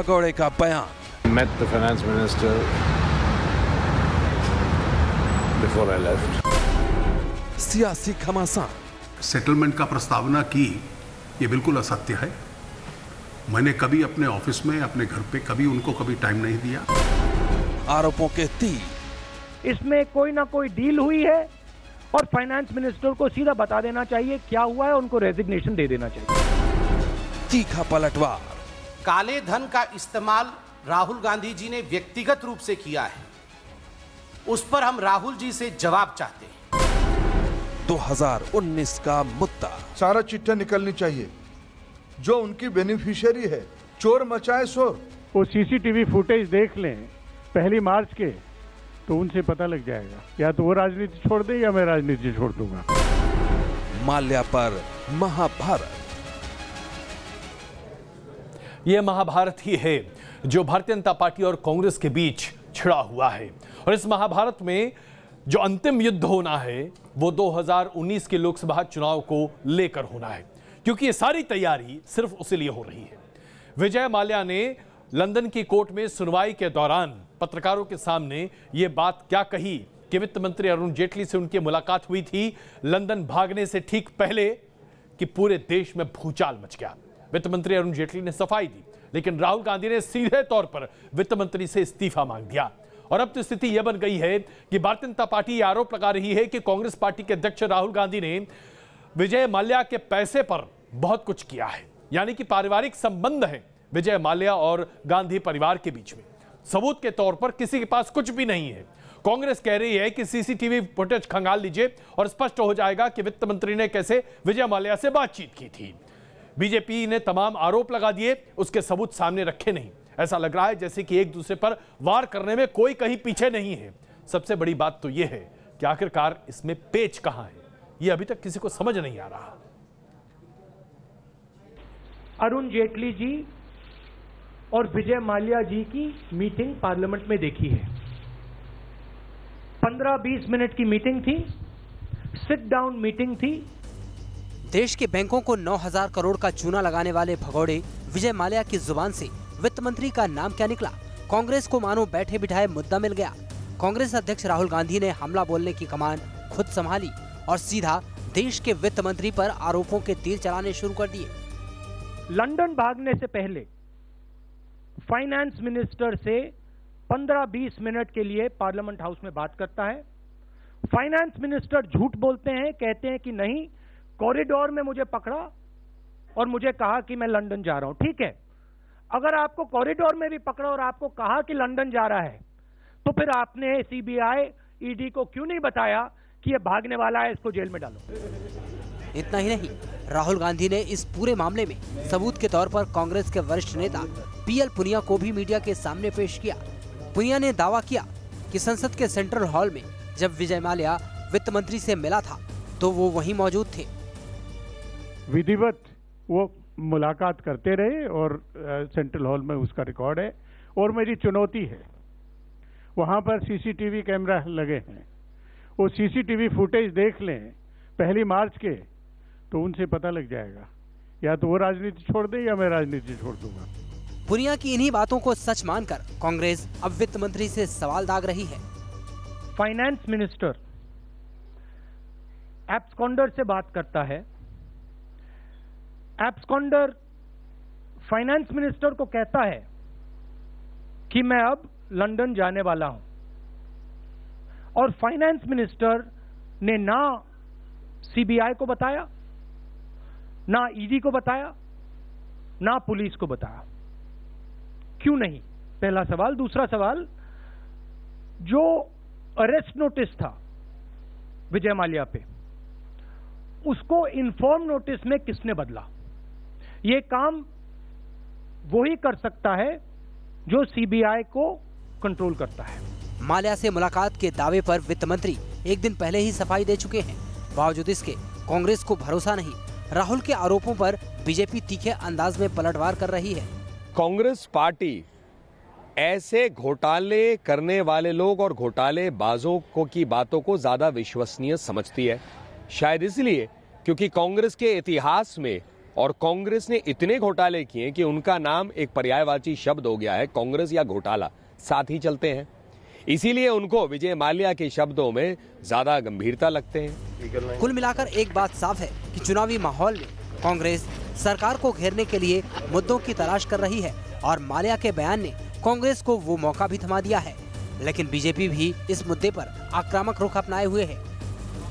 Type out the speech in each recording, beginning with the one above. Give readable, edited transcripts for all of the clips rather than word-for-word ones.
भगौड़े का बयान। Met the finance minister before I left. सियासी घमासान। सेटलमेंट का प्रस्तावना की, ये बिल्कुल असत्य है। मैंने कभी अपने ऑफिस में, अपने घर पे कभी उनको कभी टाइम नहीं दिया। आरोपों के तीर। इसमें कोई ना कोई डील हुई है और फाइनेंस मिनिस्टर को सीधा बता देना चाहिए क्या हुआ है, उनको रेजिग्नेशन दे देना चाहिए। तीखा पलटवार। काले धन का इस्तेमाल राहुल गांधी जी ने व्यक्तिगत रूप से किया है, उस पर हम राहुल जी से जवाब चाहते हैं। 2019 का मुद्दा। सारा चिट्ठा निकलनी चाहिए, जो उनकी बेनिफिशियरी है, चोर मचाए शोर। वो सीसीटीवी फुटेज देख लें 1 मार्च के, तो उनसे पता लग जाएगा, या तो वो राजनीति छोड़ दे या मैं राजनीति छोड़ दूंगा। माल्या पर महाभारत। यह महाभारत ही है जो भारतीय जनता पार्टी और कांग्रेस के बीच छिड़ा हुआ है, और इस महाभारत में जो अंतिम युद्ध होना है वो 2019 के लोकसभा चुनाव को लेकर होना है, क्योंकि ये सारी तैयारी सिर्फ उसी लिए हो रही है। विजय माल्या ने लंदन की कोर्ट में सुनवाई के दौरान पत्रकारों के सामने ये बात क्या कही कि वित्त मंत्री अरुण जेटली से उनकी मुलाकात हुई थी लंदन भागने से ठीक पहले कि पूरे देश में भूचाल मच गया। वित्त मंत्री अरुण जेटली ने सफाई दी, लेकिन राहुल गांधी ने सीधे तौर पर वित्त मंत्री से इस्तीफा मांग दिया। और अब तो स्थिति यह बन गई है कि भारतीय जनता पार्टी यह आरोप लगा रही है कि कांग्रेस पार्टी के अध्यक्ष राहुल गांधी ने विजय माल्या के पैसे पर बहुत कुछ किया है, यानी कि पारिवारिक संबंध है विजय माल्या और गांधी परिवार के बीच में। सबूत के तौर पर किसी के पास कुछ भी नहीं है। कांग्रेस कह रही है कि सीसीटीवी फुटेज खंगाल लीजिए और स्पष्ट हो जाएगा कि वित्त मंत्री ने कैसे विजय माल्या से बातचीत की थी। बीजेपी ने तमाम आरोप लगा दिए, उसके सबूत सामने रखे नहीं। ऐसा लग रहा है जैसे कि एक दूसरे पर वार करने में कोई कहीं पीछे नहीं है। सबसे बड़ी बात तो यह है कि आखिरकार इसमें पेच कहां है, यह अभी तक किसी को समझ नहीं आ रहा। अरुण जेटली जी और विजय माल्या जी की मीटिंग पार्लियामेंट में देखी है। 15-20 मिनट की मीटिंग थी, सिट डाउन मीटिंग थी। देश के बैंकों को 9,000 करोड़ का चूना लगाने वाले भगौड़े विजय माल्या की जुबान से वित्त मंत्री का नाम क्या निकला? कांग्रेस को मानो बैठे बिठाए मुद्दा मिल गया। कांग्रेस अध्यक्ष राहुल गांधी ने हमला बोलने की कमान खुद संभाली और सीधा देश के वित्त मंत्री पर आरोपों के तीर चलाने शुरू कर दिए। लंदन भागने से पहले फाइनेंस मिनिस्टर से 15-20 मिनट के लिए पार्लियामेंट हाउस में बात करता है। फाइनेंस मिनिस्टर झूठ बोलते हैं, कहते हैं कि नहीं, कॉरिडोर में मुझे पकड़ा और मुझे कहा कि मैं लंदन जा रहा हूं। ठीक है, अगर आपको कॉरिडोर में भी पकड़ा और आपको कहा कि लंदन जा रहा है, तो फिर आपने सीबीआई, ईडी को क्यों नहीं बताया कि ये भागने वाला है, इसको जेल में डालो। इतना ही नहीं, राहुल गांधी ने इस पूरे मामले में सबूत के तौर पर कांग्रेस के वरिष्ठ नेता पीएल पुनिया को भी मीडिया के सामने पेश किया। पुनिया ने दावा किया कि संसद के सेंट्रल हॉल में जब विजय माल्या वित्त मंत्री से मिला था तो वो वहीं मौजूद थे। विधिवत वो मुलाकात करते रहे और सेंट्रल हॉल में उसका रिकॉर्ड है। और मेरी चुनौती है, वहां पर सीसीटीवी कैमरा लगे हैं, वो सीसीटीवी फुटेज देख लें 1 मार्च के, तो उनसे पता लग जाएगा, या तो वो राजनीति छोड़ दे या मैं राजनीति छोड़ दूंगा। पुनिया की इन्हीं बातों को सच मानकर कांग्रेस अब वित्त मंत्री से सवाल दाग रही है। फाइनेंस मिनिस्टर एब्सकॉन्डर से बात करता है। एब्सकॉन्डर फाइनेंस मिनिस्टर को कहता है कि मैं अब लंदन जाने वाला हूं, और फाइनेंस मिनिस्टर ने ना सीबीआई को बताया, ना ईडी को बताया, ना पुलिस को बताया। क्यों नहीं? पहला सवाल। दूसरा सवाल, जो अरेस्ट नोटिस था विजय माल्या पे, उसको इन्फॉर्म नोटिस में किसने बदला? ये काम वही कर सकता है जो सीबीआई को कंट्रोल करता है। माल्या से मुलाकात के दावे पर वित्त मंत्री एक दिन पहले ही सफाई दे चुके हैं। बावजूद इसके कांग्रेस को भरोसा नहीं। राहुल के आरोपों पर बीजेपी तीखे अंदाज में पलटवार कर रही है। कांग्रेस पार्टी ऐसे घोटाले करने वाले लोग और घोटाले बाजों की बातों को ज्यादा विश्वसनीय समझती है। शायद इसलिए क्योंकि कांग्रेस के इतिहास में और कांग्रेस ने इतने घोटाले किए कि उनका नाम एक पर्यायवाची शब्द हो गया है। कांग्रेस या घोटाला साथ ही चलते हैं, इसीलिए उनको विजय माल्या के शब्दों में ज्यादा गंभीरता लगते हैं। कुल मिलाकर एक बात साफ है कि चुनावी माहौल में कांग्रेस सरकार को घेरने के लिए मुद्दों की तलाश कर रही है और माल्या के बयान ने कांग्रेस को वो मौका भी थमा दिया है। लेकिन बीजेपी भी इस मुद्दे पर आक्रामक रुख अपनाए हुए है।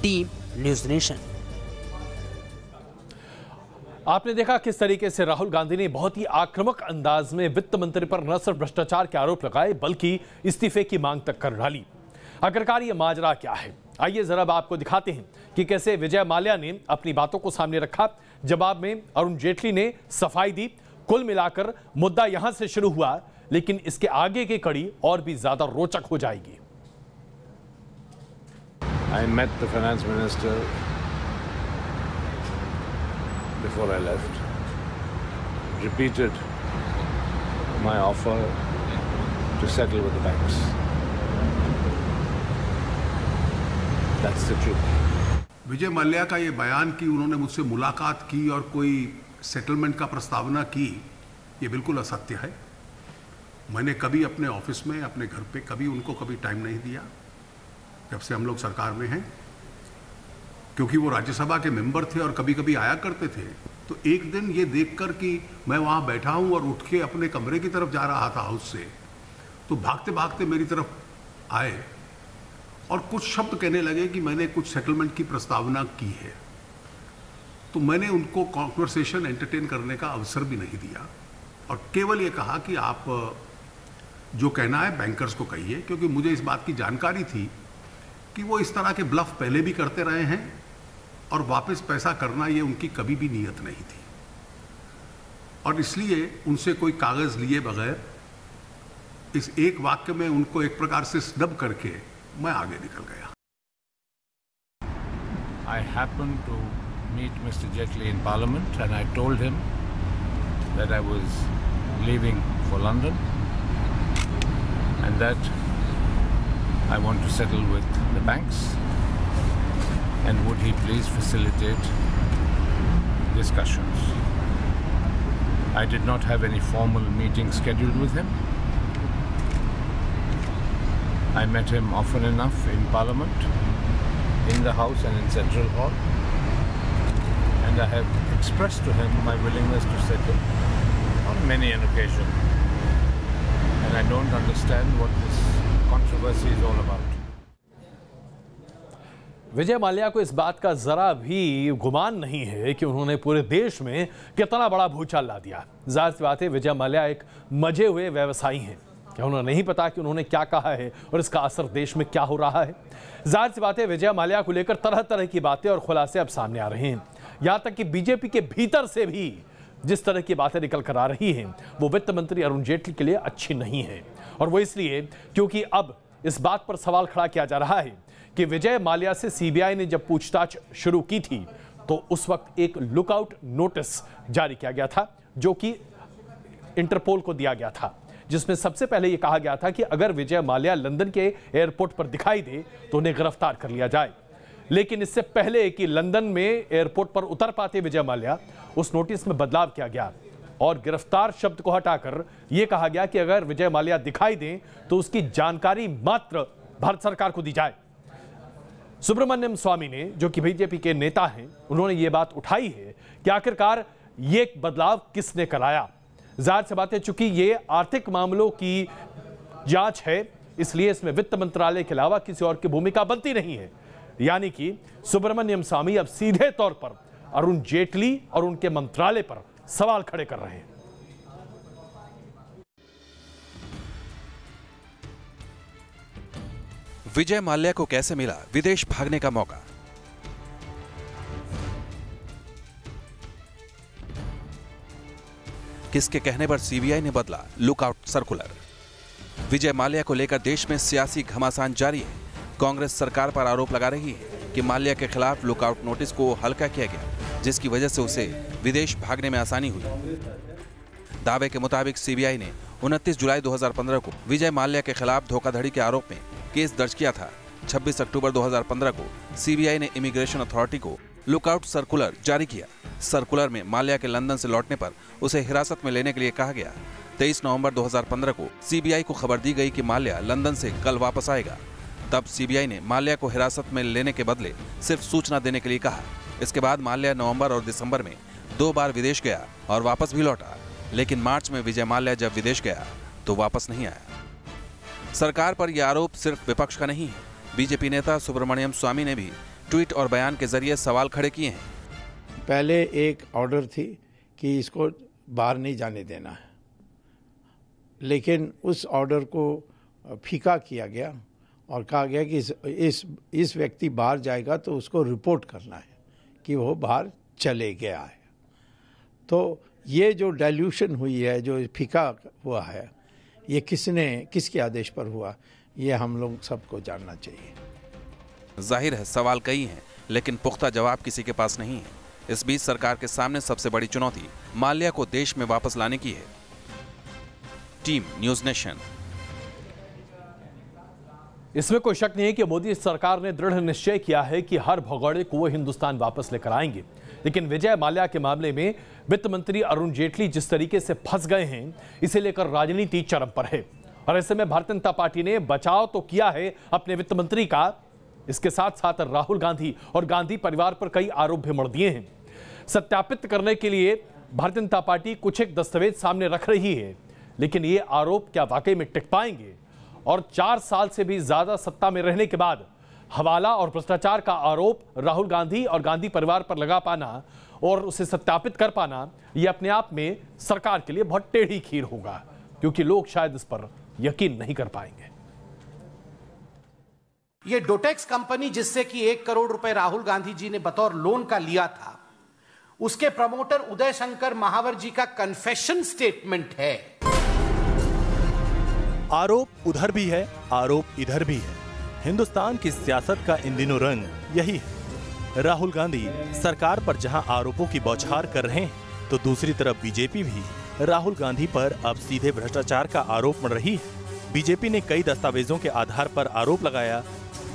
Team news nation. आपने देखा किस तरीके से राहुल गांधी ने बहुत ही आक्रामक अंदाज में वित्त मंत्री पर न सिर्फ भ्रष्टाचार के आरोप लगाए बल्कि इस्तीफे की मांग तक कर डाली। आखिरकार ये माजरा क्या है, आइए जरा आपको दिखाते हैं कि कैसे विजय माल्या ने अपनी बातों को सामने रखा। जवाब में अरुण जेटली ने सफाई दी। कुल मिलाकर मुद्दा यहां से शुरू हुआ, लेकिन इसके आगे की कड़ी और भी ज्यादा रोचक हो जाएगी। I met the finance minister before I left, repeated my offer to settle with the banks. That's the truth. Vijay Mallya का ये बयान कि उन्होंने मुझसे मुलाकात की और कोई सेटलमेंट का प्रस्तावना की, ये बिल्कुल असत्य है। मैंने कभी अपने ऑफिस में, अपने घर पे कभी उनको कभी टाइम नहीं दिया जब से हम लोग सरकार में हैं, क्योंकि वो राज्यसभा के मेंबर थे और कभी कभी आया करते थे। तो एक दिन ये देखकर कि मैं वहाँ बैठा हूँ और उठ के अपने कमरे की तरफ जा रहा था हाउस से, तो भागते भागते मेरी तरफ आए और कुछ शब्द कहने लगे कि मैंने कुछ सेटलमेंट की प्रस्तावना की है। तो मैंने उनको कॉन्वर्सेशन एंटरटेन करने का अवसर भी नहीं दिया और केवल ये कहा कि आप जो कहना है बैंकर्स को कहिए, क्योंकि मुझे इस बात की जानकारी थी कि वो इस तरह के ब्लफ पहले भी करते रहे हैं और वापस पैसा करना ये उनकी कभी भी नीयत नहीं थी। और इसलिए उनसे कोई कागज लिए बगैर इस एक वाक्य में उनको एक प्रकार से स्नब करके मैं आगे निकल गया। I happened to meet Mr. Jetley in Parliament and I told him that I was leaving for London and that I want to settle with the banks and would he please facilitate discussions. I did not have any formal meeting scheduled with him. I met him often enough in Parliament, in the House and in Central Hall, and I have expressed to him my willingness to settle on many an occasion. And I don't understand what this controversy is all about. Vijay Mallya को इस बात का जरा भी गुमान नहीं है कि उन्होंने पूरे देश में कितना बड़ा भूचाल ला दिया। जाहिर सी बात है विजय माल्या एक मजे हुए व्यवसायी हैं। क्या उन्हें नहीं पता कि उन्होंने क्या कहा है और इसका असर देश में क्या हो रहा है? जाहिर सी बात है विजय माल्या को लेकर तरह तरह की बातें और खुलासे अब सामने आ रहे हैं। यहां तक कि बीजेपी के भीतर से भी जिस तरह की बातें निकल कर आ रही हैं वो वित्त मंत्री अरुण जेटली के लिए अच्छी नहीं है। और वो इसलिए क्योंकि अब इस बात पर सवाल खड़ा किया जा रहा है कि विजय माल्या से सीबीआई ने जब पूछताछ शुरू की थी तो उस वक्त एक लुकआउट नोटिस जारी किया गया था जो कि इंटरपोल को दिया गया था, जिसमें सबसे पहले यह कहा गया था कि अगर विजय माल्या लंदन के एयरपोर्ट पर दिखाई दे तो उन्हें गिरफ्तार कर लिया जाए। लेकिन इससे पहले कि लंदन में एयरपोर्ट पर उतर पाते विजय माल्या, उस नोटिस में बदलाव किया गया और गिरफ्तार शब्द को हटाकर यह कहा गया कि अगर विजय माल्या दिखाई दें तो उसकी जानकारी मात्र भारत सरकार को दी जाए। सुब्रमण्यम स्वामी ने, जो कि बीजेपी के नेता हैं, उन्होंने ये बात उठाई है कि आखिरकार ये बदलाव किसने कराया। जाहिर सी बात है चूंकि ये आर्थिक मामलों की जांच है इसलिए इसमें वित्त मंत्रालय के अलावा किसी और की भूमिका बनती नहीं है। यानी कि सुब्रमण्यम स्वामी अब सीधे तौर पर अरुण जेटली और उनके मंत्रालय पर सवाल खड़े कर रहे हैं। विजय माल्या को कैसे मिला विदेश भागने का मौका? किसके कहने पर सीबीआई ने बदला लुकआउट सर्कुलर? विजय माल्या को लेकर देश में सियासी घमासान जारी है। कांग्रेस सरकार पर आरोप लगा रही है कि माल्या के खिलाफ लुकआउट नोटिस को हल्का किया गया, जिसकी वजह से उसे विदेश भागने में आसानी हुई। दावे के मुताबिक सीबीआई ने 29 जुलाई 2015 को विजय माल्या के खिलाफ धोखाधड़ी के आरोप में केस दर्ज किया था। 26 अक्टूबर 2015 को सीबीआई ने इमिग्रेशन अथॉरिटी को लुकआउट सर्कुलर जारी किया। सर्कुलर में माल्या के लंदन से लौटने पर उसे हिरासत में लेने के लिए कहा गया। 23 नवंबर 2015 को सीबीआई को खबर दी गई कि माल्या लंदन से कल वापस आएगा। तब सीबीआई ने माल्या को हिरासत में लेने के बदले सिर्फ सूचना देने के लिए कहा। इसके बाद माल्या नवंबर और दिसंबर में 2 बार विदेश गया और वापस भी लौटा, लेकिन मार्च में विजय माल्या जब विदेश गया तो वापस नहीं आया। सरकार पर यह आरोप सिर्फ विपक्ष का नहीं है। बीजेपी नेता सुब्रमण्यम स्वामी ने भी ट्वीट और बयान के जरिए सवाल खड़े किए हैं। पहले एक ऑर्डर थी कि इसको बाहर नहीं जाने देना है, लेकिन उस ऑर्डर को फीका किया गया और कहा गया कि इस व्यक्ति बाहर जाएगा तो उसको रिपोर्ट करना है कि वो बाहर चले गया है। तो ये जो डाइल्यूशन हुई है, जो फीका हुआ है, ये किसके आदेश पर हुआ, ये हम लोग सबको जानना चाहिए। जाहिर है सवाल कई हैं, लेकिन पुख्ता जवाब किसी के पास नहीं है। इस बीच सरकार के सामने सबसे बड़ी चुनौती माल्या को देश में वापस लाने की है। Team news nation. इसमें कोई शक नहीं है कि मोदी सरकार ने दृढ़ निश्चय किया है कि हर भगौड़े को वो हिंदुस्तान वापस लेकर आएंगे। लेकिन विजय माल्या के मामले में वित्त मंत्री अरुण जेटली जिस तरीके से फंस गए हैं, इसे लेकर राजनीति चरम पर है। और ऐसे में भारतीय जनता पार्टी ने बचाव तो किया है अपने वित्त मंत्री का, इसके साथ साथ राहुल गांधी और गांधी परिवार पर कई आरोप भी मढ़ दिए हैं। सत्यापित करने के लिए भारतीय जनता पार्टी कुछ एक दस्तावेज सामने रख रही है, लेकिन ये आरोप क्या वाकई में टिक पाएंगे? और 4 साल से भी ज्यादा सत्ता में रहने के बाद हवाला और भ्रष्टाचार का आरोप राहुल गांधी और गांधी परिवार पर लगा पाना और उसे सत्यापित कर पाना, यह अपने आप में सरकार के लिए बहुत टेढ़ी खीर होगा, क्योंकि लोग शायद इस पर यकीन नहीं कर पाएंगे। ये डोटेक्स कंपनी जिससे कि 1 करोड़ रुपए राहुल गांधी जी ने बतौर लोन का लिया था, उसके प्रमोटर उदय शंकर महावर जी का कन्फेशन स्टेटमेंट है। आरोप उधर भी है, आरोप इधर भी है। हिंदुस्तान की सियासत का इन दिनों रंग यही है। राहुल गांधी सरकार पर जहां आरोपों की बौछार कर रहे हैं, तो दूसरी तरफ बीजेपी भी राहुल गांधी पर अब सीधे भ्रष्टाचार का आरोप मढ़ रही है। बीजेपी ने कई दस्तावेजों के आधार पर आरोप लगाया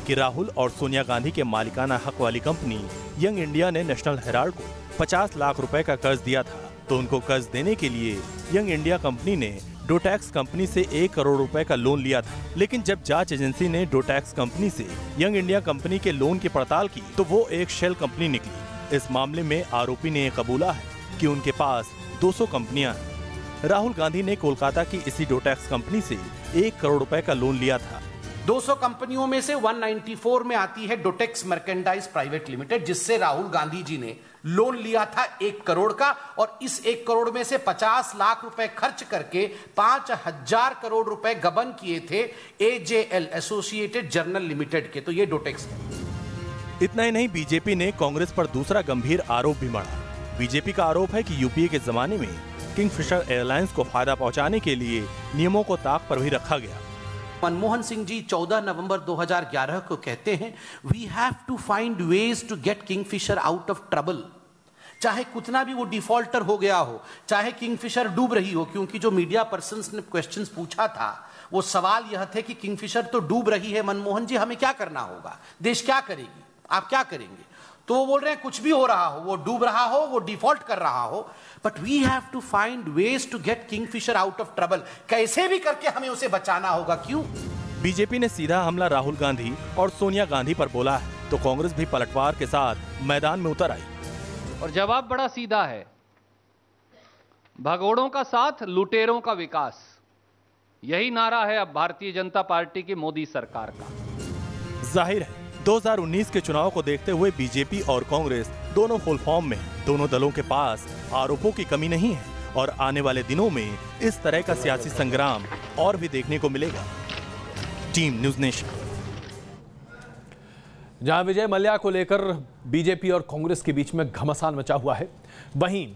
कि राहुल और सोनिया गांधी के मालिकाना हक वाली कंपनी यंग इंडिया ने नेशनल हेराल्ड को 50 लाख रुपए का कर्ज दिया था, तो उनको कर्ज देने के लिए यंग इंडिया कंपनी ने डोटैक्स कंपनी से 1 करोड़ रुपए का लोन लिया था। लेकिन जब जांच एजेंसी ने डोटैक्स कंपनी से यंग इंडिया कंपनी के लोन की पड़ताल की, तो वो एक शेल कंपनी निकली। इस मामले में आरोपी ने कबूला है कि उनके पास 200 कंपनियां हैं। राहुल गांधी ने कोलकाता की इसी डोटैक्स कंपनी से 1 करोड़ रुपए का लोन लिया था। 200 कंपनियों में से 194 में आती है डोटेक्स मर्केंडाइज प्राइवेट लिमिटेड, जिससे राहुल गांधी जी ने लोन लिया था 1 करोड़ का, और इस 1 करोड़ में से 50 लाख रुपए खर्च करके 5000 करोड़ रुपए गबन किए थे AJL एसोसिएटेड जर्नल लिमिटेड के। तो ये डोटेक्स है। इतना ही नहीं, बीजेपी ने कांग्रेस पर दूसरा गंभीर आरोप भी मढ़ा। बीजेपी का आरोप है कि यूपीए के जमाने में किंगफिशर एयरलाइंस को फायदा पहुंचाने के लिए नियमों को ताक पर भी रखा गया। मनमोहन सिंह जी 14 नवंबर 2011 को कहते हैं, we have to find ways to get Kingfisher out of trouble. चाहे कितना भी वो डिफॉल्टर हो गया हो, चाहे किंगफिशर डूब रही हो, क्योंकि जो मीडिया पर्सन्स ने क्वेश्चंस पूछा था, वो सवाल यह थे कि किंगफिशर तो डूब रही है मनमोहन जी, हमें क्या करना होगा, देश क्या करेगी, आप क्या करेंगे? तो वो बोल रहे हैं कुछ भी हो रहा हो, वो डूब रहा हो, वो डिफॉल्ट कर रहा हो, but we have to find ways to get Kingfisher out of trouble. कैसे भी करके हमें उसे बचाना होगा। क्यों? बीजेपी ने सीधा हमला राहुल गांधी और सोनिया गांधी पर बोला है, तो कांग्रेस भी पलटवार के साथ मैदान में उतर आई। और जवाब बड़ा सीधा है, भगोड़ों का साथ, लुटेरों का विकास। यही नारा है अब भारतीय जनता पार्टी की मोदी सरकार का। जाहिर है 2019 के चुनाव को देखते हुए बीजेपी और कांग्रेस दोनों फुल फॉर्म में। दोनों दलों के पास आरोपों की कमी नहीं है और आने वाले दिनों में इस तरह का सियासी संग्राम और भी देखने को मिलेगा। Team news nation. जहां विजय माल्या को लेकर बीजेपी और कांग्रेस के बीच में घमासान मचा हुआ है, वहीं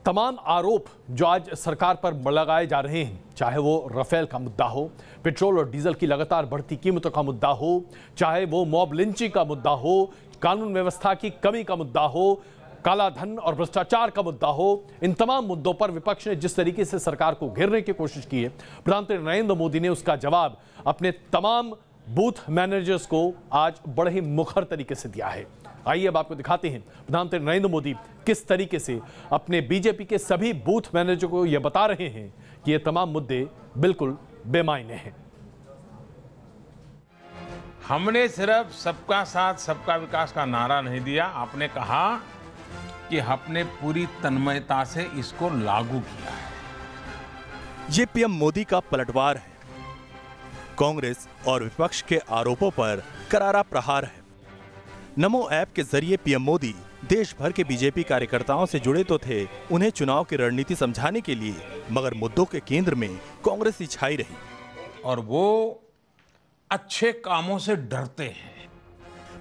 तमाम आरोप जो आज सरकार पर लगाए जा रहे हैं, चाहे वो राफेल का मुद्दा हो, पेट्रोल और डीजल की लगातार बढ़ती कीमतों का मुद्दा हो, चाहे वो मॉब लिंचिंग का मुद्दा हो, कानून व्यवस्था की कमी का मुद्दा हो, काला धन और भ्रष्टाचार का मुद्दा हो, इन तमाम मुद्दों पर विपक्ष ने जिस तरीके से सरकार को घेरने की कोशिश की है, प्रधानमंत्री नरेंद्र मोदी ने उसका जवाब अपने तमाम बूथ मैनेजर्स को आज बड़े ही मुखर तरीके से दिया है। आइए अब आपको दिखाते हैं प्रधानमंत्री नरेंद्र मोदी किस तरीके से अपने बीजेपी के सभी बूथ मैनेजर को यह बता रहे हैं कि ये तमाम मुद्दे बिल्कुल बेमायने हैं। हमने सिर्फ सबका साथ सबका विकास का नारा नहीं दिया, आपने कहा कि हमने पूरी तन्मयता से इसको लागू किया है। ये पीएम मोदी का पलटवार है। कांग्रेस और विपक्ष के आरोपों पर करारा प्रहार है। नमो ऐप के जरिए पीएम मोदी देश भर के बीजेपी कार्यकर्ताओं से जुड़े तो थे, उन्हें चुनाव की रणनीति समझाने के लिए, मगर मुद्दों के केंद्र में कांग्रेस ही छाई रही। और वो अच्छे कामों से डरते हैं।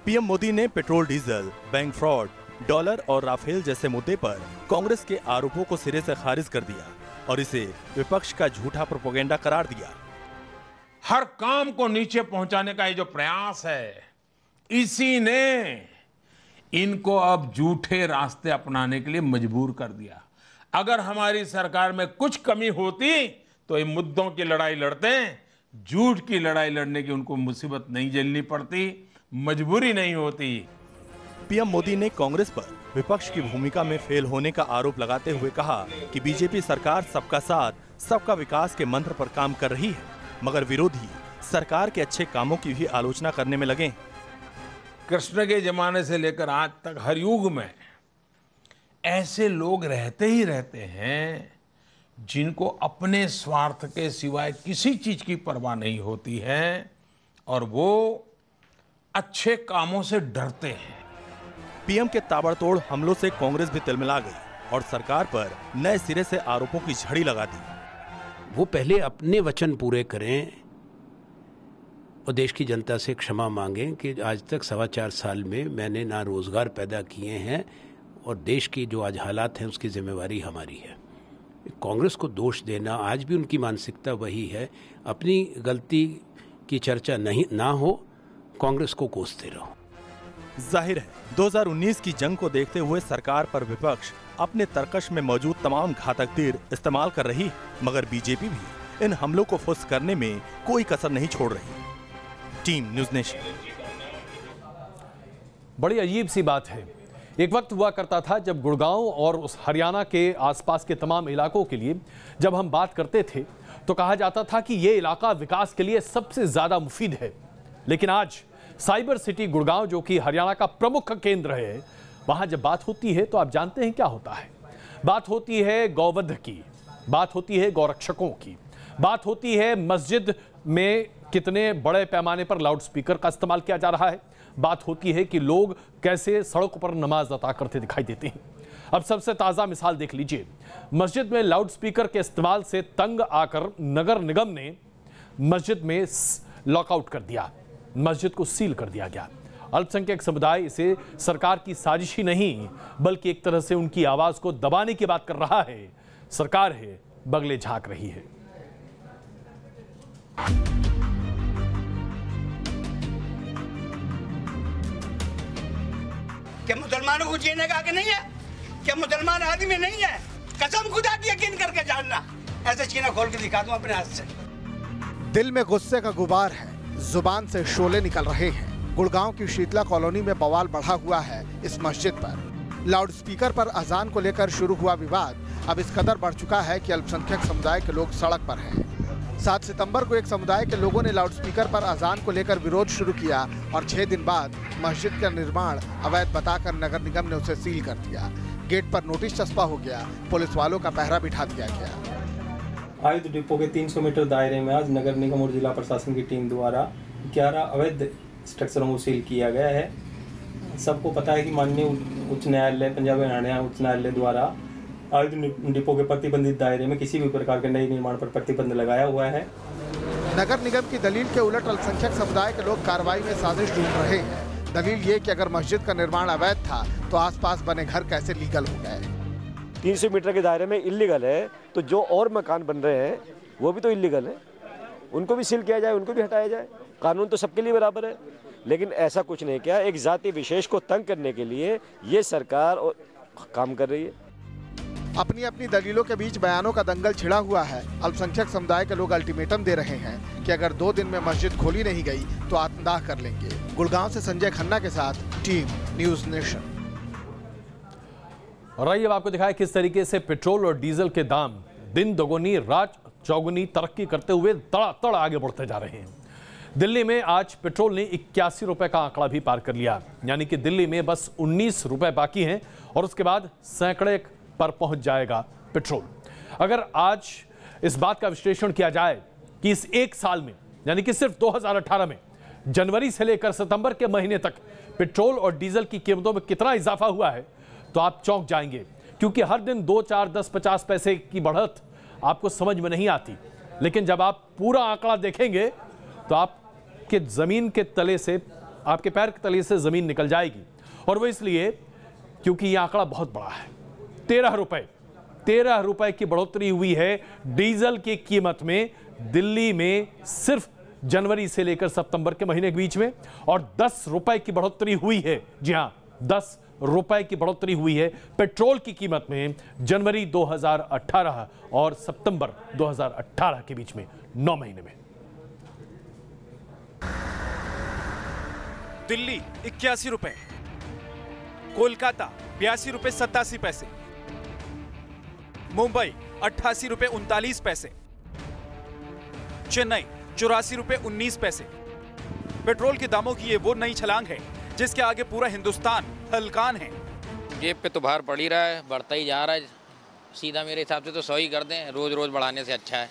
पीएम मोदी ने petrol diesel, bank fraud, dollar और राफेल जैसे मुद्दे पर कांग्रेस के आरोपों को सिरे से खारिज कर दिया और इसे विपक्ष का झूठा प्रोपेगेंडा करार दिया। हर काम को नीचे पहुंचाने का ये जो प्रयास है, इसी ने इनको अब झूठे रास्ते अपनाने के लिए मजबूर कर दिया। अगर हमारी सरकार में कुछ कमी होती तो ये मुद्दों की लड़ाई लड़ते, झूठ की लड़ाई लड़ने की उनको मुसीबत नहीं झेलनी पड़ती, मजबूरी नहीं होती। पीएम मोदी ने कांग्रेस पर विपक्ष की भूमिका में फेल होने का आरोप लगाते हुए कहा कि बीजेपी सरकार सबका साथ सबका विकास के मंत्र पर काम कर रही है, मगर विरोधी सरकार के अच्छे कामों की भी आलोचना करने में लगे। कृष्ण के जमाने से लेकर आज तक हर युग में ऐसे लोग रहते ही रहते हैं जिनको अपने स्वार्थ के सिवाय किसी चीज की परवाह नहीं होती है और वो अच्छे कामों से डरते हैं। पीएम के ताबड़तोड़ हमलों से कांग्रेस भी तिलमिला गई और सरकार पर नए सिरे से आरोपों की झड़ी लगा दी। वो पहले अपने वचन पूरे करें और देश की जनता से क्षमा मांगें कि आज तक 4.25 साल में मैंने ना रोजगार पैदा किए हैं और देश की जो आज हालात हैं उसकी जिम्मेवारी हमारी है। कांग्रेस को दोष देना, आज भी उनकी मानसिकता वही है, अपनी गलती की चर्चा नहीं ना हो, कांग्रेस को कोसते रहो। जाहिर है 2019 की जंग को देखते हुए सरकार पर विपक्ष अपने तर्कश में मौजूद तमाम घातक तीर इस्तेमाल कर रही है, मगर बीजेपी भी इन हमलों को फुस करने में कोई कसर नहीं छोड़ रही। Team news nation. बड़ी अजीब सी बात है, एक वक्त हुआ करता था जब गुड़गांव और उस हरियाणा के आसपास के तमाम इलाकों के लिए जब हम बात करते थे तो कहा जाता था कि ये इलाका विकास के लिए सबसे ज्यादा मुफीद है। लेकिन आज साइबर सिटी गुड़गांव, जो कि हरियाणा का प्रमुख केंद्र है, वहां जब बात होती है तो आप जानते हैं क्या होता है। बात होती है गौवध की, बात होती है गौरक्षकों की, बात होती है मस्जिद में कितने बड़े पैमाने पर लाउडस्पीकर का इस्तेमाल किया जा रहा है, बात होती है कि लोग कैसे सड़कों पर नमाज अता करते दिखाई देते हैं। अब सबसे ताज़ा मिसाल देख लीजिए, मस्जिद में लाउडस्पीकर के इस्तेमाल से तंग आकर नगर निगम ने मस्जिद में लॉकआउट कर दिया, मस्जिद को सील कर दिया गया। अल्पसंख्यक समुदाय इसे सरकार की साजिश ही नहीं बल्कि एक तरह से उनकी आवाज को दबाने की बात कर रहा है। सरकार है बगले झांक रही है। क्या मुसलमानों को जीने का हक नहीं है? क्या मुसलमान आदमी नहीं है? कसम खुदा की यकीन करके जानना, ऐसे सीना खोल के दिखा दूं अपने हाथ से। दिल में गुस्से का गुबार है, जुबान से शोले निकल रहे हैं। गुड़गांव की शीतला कॉलोनी में बवाल बढ़ा हुआ है इस मस्जिद पर। लाउडस्पीकर पर अजान को लेकर शुरू हुआ विवाद अब इस कदर बढ़ चुका है कि अल्पसंख्यक समुदाय के लोग सड़क पर हैं। 7 सितंबर को एक समुदाय के लोगों ने लाउडस्पीकर पर अजान को लेकर विरोध शुरू किया और 6 दिन बाद मस्जिद का निर्माण अवैध बताकर नगर निगम ने उसे सील कर दिया। गेट पर नोटिस चस्पा हो गया, पुलिस वालों का पहरा बिठा दिया गया। आयुध डिपो के 300 मीटर दायरे में आज नगर निगम और जिला प्रशासन की टीम द्वारा 11 अवैध स्ट्रक्चरों को सील किया गया है। सबको पता है कि माननीय उच्च न्यायालय, पंजाब हरियाणा उच्च न्यायालय द्वारा आयुध डिपो के प्रतिबंधित दायरे में किसी भी प्रकार के नए निर्माण पर प्रतिबंध लगाया हुआ है। नगर निगम की दलील के उलट अल्पसंख्यक समुदाय के लोग कार्रवाई में साजिश ढूंढ रहे हैं। दलील ये कि अगर मस्जिद का निर्माण अवैध था तो आसपास बने घर कैसे लीगल हो गए। 300 मीटर के दायरे में इल्लीगल है तो जो और मकान बन रहे हैं वो भी तो इल्लीगल है, उनको भी सील किया जाए, उनको भी हटाया जाए। कानून तो सबके लिए बराबर है, लेकिन ऐसा कुछ नहीं किया। एक जाति विशेष को तंग करने के लिए ये सरकार काम कर रही है। अपनी अपनी दलीलों के बीच बयानों का दंगल छिड़ा हुआ है। अल्पसंख्यक समुदाय के लोग अल्टीमेटम दे रहे हैं कि अगर 2 दिन में मस्जिद खोली नहीं गई तो आत्मदाह कर लेंगे। गुड़गांव से संजय खन्ना के साथ टीम न्यूज नेशन। और आइए अब आपको दिखाएं किस तरीके से पेट्रोल और डीजल के दाम दिन दोगुनी रात चौगुनी तरक्की करते हुए तड़ातड़ आगे बढ़ते जा रहे हैं। दिल्ली में आज पेट्रोल ने 81 रुपए का आंकड़ा भी पार कर लिया, यानी कि दिल्ली में बस 19 रुपए बाकी हैं और उसके बाद सैकड़े पर पहुंच जाएगा पेट्रोल। अगर आज इस बात का विश्लेषण किया जाए कि इस एक साल में, यानी कि सिर्फ 2018 में जनवरी से लेकर सितंबर के महीने तक पेट्रोल और डीजल की कीमतों में कितना इजाफा हुआ है, तो आप चौंक जाएंगे, क्योंकि हर दिन 2, 4, 10, 50 पैसे की बढ़त आपको समझ में नहीं आती। लेकिन जब आप पूरा आंकड़ा देखेंगे तो आपके जमीन के तले से, आपके पैर के तले से जमीन निकल जाएगी। और वो इसलिए क्योंकि यह आंकड़ा बहुत बड़ा है। 13 रुपए की बढ़ोतरी हुई है डीजल की कीमत में दिल्ली में सिर्फ जनवरी से लेकर सितंबर के महीने के बीच में, और 10 रुपए की बढ़ोतरी हुई है, जी हां 10 रुपए की बढ़ोतरी हुई है पेट्रोल की कीमत में जनवरी 2018 और सितंबर 2018 के बीच में 9 महीने में। दिल्ली 81 रुपए, कोलकाता 82 रुपए 87 पैसे, मुंबई 88 रुपए 39 पैसे, चेन्नई 84 रुपए 19 पैसे। पेट्रोल के दामों की ये वो नई छलांग है जिसके आगे पूरा हिंदुस्तान हलकान है। जेब पे तो भार पड़ ही रहा है, बढ़ता ही जा रहा है। सीधा मेरे हिसाब से तो 100 ही कर दें, रोज रोज बढ़ाने से अच्छा है।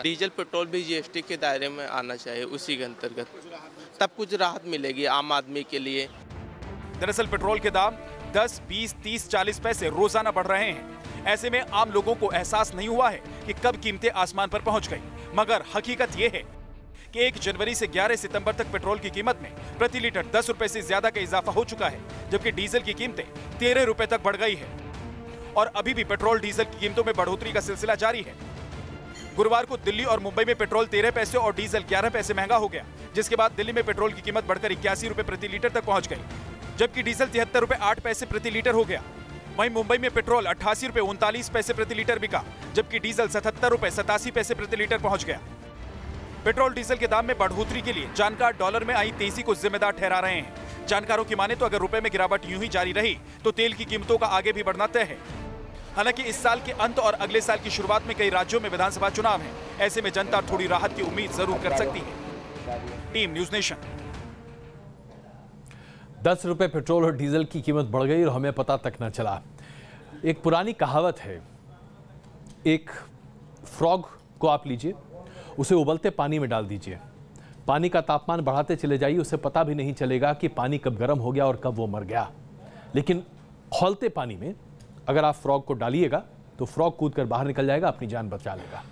डीजल पेट्रोल भी जीएसटी के दायरे में आना चाहिए, उसी के अंतर्गत, तब कुछ राहत मिलेगी आम आदमी के लिए। दरअसल पेट्रोल के दाम 10, 20, 30, 40 पैसे रोजाना बढ़ रहे हैं। ऐसे में आम लोगों को एहसास नहीं हुआ है कि कब कीमतें आसमान पर पहुंच गई, मगर हकीकत यह है कि 1 जनवरी से 11 सितंबर तक पेट्रोल की कीमत में प्रति लीटर 10 रुपए से ज्यादा का इजाफा हो चुका है, जबकि डीजल की कीमतें 13 रुपए तक बढ़ गई है। और अभी भी पेट्रोल डीजल की कीमतों में बढ़ोतरी का सिलसिला जारी है। गुरुवार को दिल्ली और मुंबई में पेट्रोल 13 पैसे और डीजल 11 पैसे महंगा हो गया, जिसके बाद दिल्ली में पेट्रोल की कीमत बढ़कर 81 रुपए प्रति लीटर तक पहुंच गई, जबकि डीजल 73 रुपए 8 पैसे प्रति लीटर हो गया। वहीं मुंबई में पेट्रोल 88 रुपए 39 पैसे प्रति लीटर बिका, जबकि डीजल 77 रुपए 87 पैसे प्रति लीटर पहुंच गया। पेट्रोल डीजल के दाम में बढ़ोतरी के लिए जानकार डॉलर में आई तेजी को जिम्मेदार ठहरा रहे हैं। जानकारों की माने तो अगर रुपए में गिरावट यूं ही जारी रही तो तेल की कीमतों का आगे भी बढ़ना तय है। हालांकि इस साल के अंत और अगले साल की शुरुआत में कई राज्यों में विधानसभा चुनाव हैं, ऐसे में जनता थोड़ी राहत की उम्मीद जरूर कर सकती है। Team news nation. 10 रुपए पेट्रोल और डीजल की कीमत बढ़ गई और हमें पता तक न चला। एक पुरानी कहावत है, एक फ्रॉग को आप लीजिए, उसे उबलते पानी में डाल दीजिए, पानी का तापमान बढ़ाते चले जाइए, उसे पता भी नहीं चलेगा कि पानी कब गर्म हो गया और कब वो मर गया। लेकिन खौलते पानी में अगर आप फ्रॉग को डालिएगा तो फ्रॉग कूद कर बाहर निकल जाएगा, अपनी जान बचा लेगा।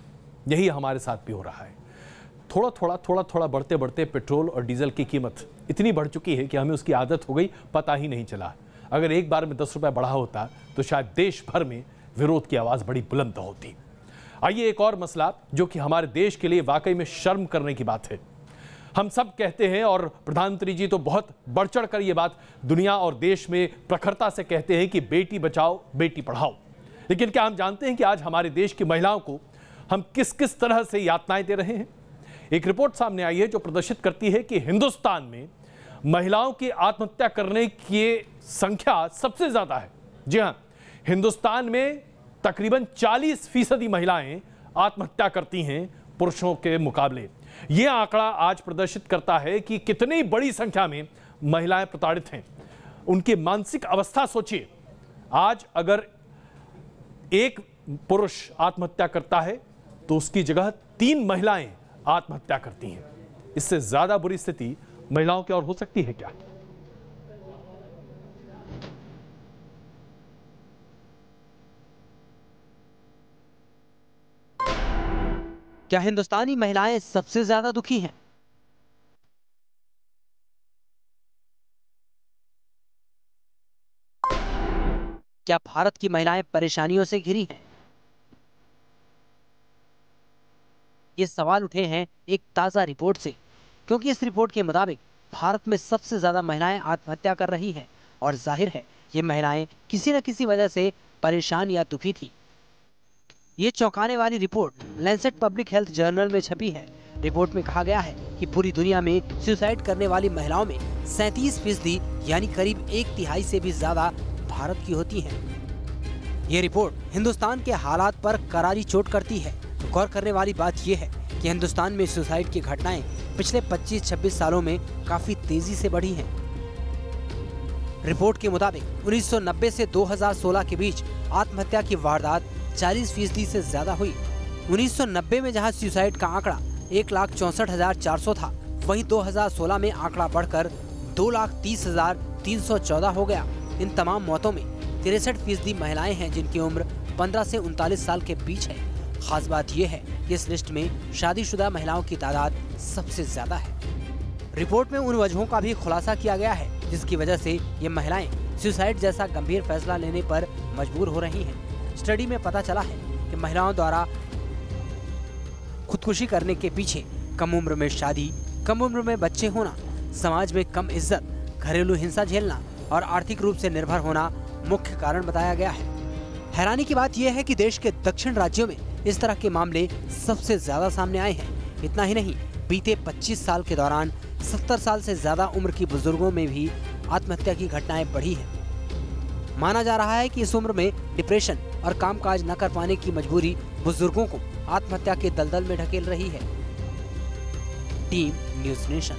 यही हमारे साथ भी हो रहा है। थोड़ा थोड़ा बढ़ते बढ़ते पेट्रोल और डीजल की कीमत इतनी बढ़ चुकी है कि हमें उसकी आदत हो गई, पता ही नहीं चला। अगर एक बार में 10 रुपए बढ़ा होता तो शायद देश भर में विरोध की आवाज बड़ी बुलंद होती। आइए एक और मसला जो कि हमारे देश के लिए वाकई में शर्म करने की बात है। हम सब कहते हैं और प्रधानमंत्री जी तो बहुत बढ़ चढ़ कर ये बात दुनिया और देश में प्रखरता से कहते हैं कि बेटी बचाओ बेटी पढ़ाओ। लेकिन क्या हम जानते हैं कि आज हमारे देश की महिलाओं को हम किस किस तरह से यातनाएं दे रहे हैं? एक रिपोर्ट सामने आई है जो प्रदर्शित करती है कि हिंदुस्तान में महिलाओं की आत्महत्या करने की संख्या सबसे ज्यादा है। जी हां, हिंदुस्तान में तकरीबन 40% महिलाएं आत्महत्या करती हैं पुरुषों के मुकाबले। यह आंकड़ा आज प्रदर्शित करता है कि कितनी बड़ी संख्या में महिलाएं प्रताड़ित हैं। उनकी मानसिक अवस्था सोचिए, आज अगर एक पुरुष आत्महत्या करता है तो उसकी जगह 3 महिलाएं आत्महत्या करती हैं। इससे ज्यादा बुरी स्थिति महिलाओं की और हो सकती है क्या? क्या हिंदुस्तानी महिलाएं सबसे ज्यादा दुखी हैं? क्या भारत की महिलाएं परेशानियों से घिरी हैं? ये सवाल उठे हैं एक ताजा रिपोर्ट से, क्योंकि इस रिपोर्ट के मुताबिक भारत में सबसे ज्यादा महिलाएं आत्महत्या कर रही हैं और जाहिर है ये महिलाएं किसी न किसी वजह से परेशान या दुखी थी। ये चौंकाने वाली report Lancet public health journal में छपी है। रिपोर्ट में कहा गया है कि पूरी दुनिया में सुसाइड करने वाली महिलाओं में 37% यानी करीब 1/3 से भी ज्यादा भारत की होती हैं। ये रिपोर्ट हिंदुस्तान के हालात पर करारी चोट करती है। गौर करने वाली बात यह है कि हिंदुस्तान में सुसाइड की घटनाएं पिछले 25-26 सालों में काफी तेजी से बढ़ी हैं। रिपोर्ट के मुताबिक 1990 से 2016 के बीच आत्महत्या की वारदात 40% से ज्यादा हुई। 1990 में जहां सुसाइड का आंकड़ा 1,64,400 था, वहीं 2016 में आंकड़ा बढ़कर 2,30,314 हो गया। इन तमाम मौतों में 63% महिलाएं हैं जिनकी उम्र 15 से 39 साल के बीच है। खास बात यह है कि इस लिस्ट में शादीशुदा महिलाओं की तादाद सबसे ज्यादा है। रिपोर्ट में उन वजहों का भी खुलासा किया गया है जिसकी वजह से ये महिलाएं सुसाइड जैसा गंभीर फैसला लेने पर मजबूर हो रही हैं। स्टडी में पता चला है कि महिलाओं द्वारा खुदकुशी करने के पीछे कम उम्र में शादी, कम उम्र में बच्चे होना, समाज में कम इज्जत, घरेलू हिंसा झेलना और आर्थिक रूप से निर्भर होना मुख्य कारण बताया गया है। हैरानी की बात यह है कि देश के दक्षिण राज्यों में इस तरह के मामले सबसे ज्यादा सामने आए हैं। इतना ही नहीं, बीते 25 साल के दौरान 70 साल से ज्यादा उम्र की बुजुर्गों में भी आत्महत्या की घटनाएं बढ़ी हैं। माना जा रहा है कि इस उम्र में डिप्रेशन और कामकाज न कर पाने की मजबूरी बुजुर्गों को आत्महत्या के दलदल में ढकेल रही है। Team news nation.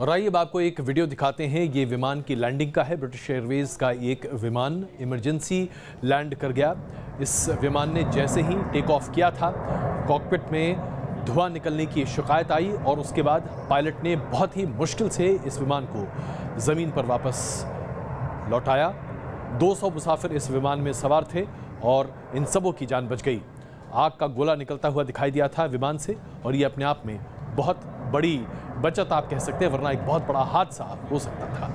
और आइए अब आपको एक वीडियो दिखाते हैं। ये विमान की लैंडिंग का है। ब्रिटिश एयरवेज का एक विमान इमरजेंसी लैंड कर गया। इस विमान ने जैसे ही टेक ऑफ किया था, कॉकपिट में धुआं निकलने की शिकायत आई और उसके बाद पायलट ने बहुत ही मुश्किल से इस विमान को ज़मीन पर वापस लौटाया। 200 मुसाफिर इस विमान में सवार थे और इन सबों की जान बच गई। आग का गोला निकलता हुआ दिखाई दिया था विमान से और ये अपने आप में बहुत बड़ी बचत आप कह सकते हैं, वरना एक बहुत बड़ा हादसा हो सकता था।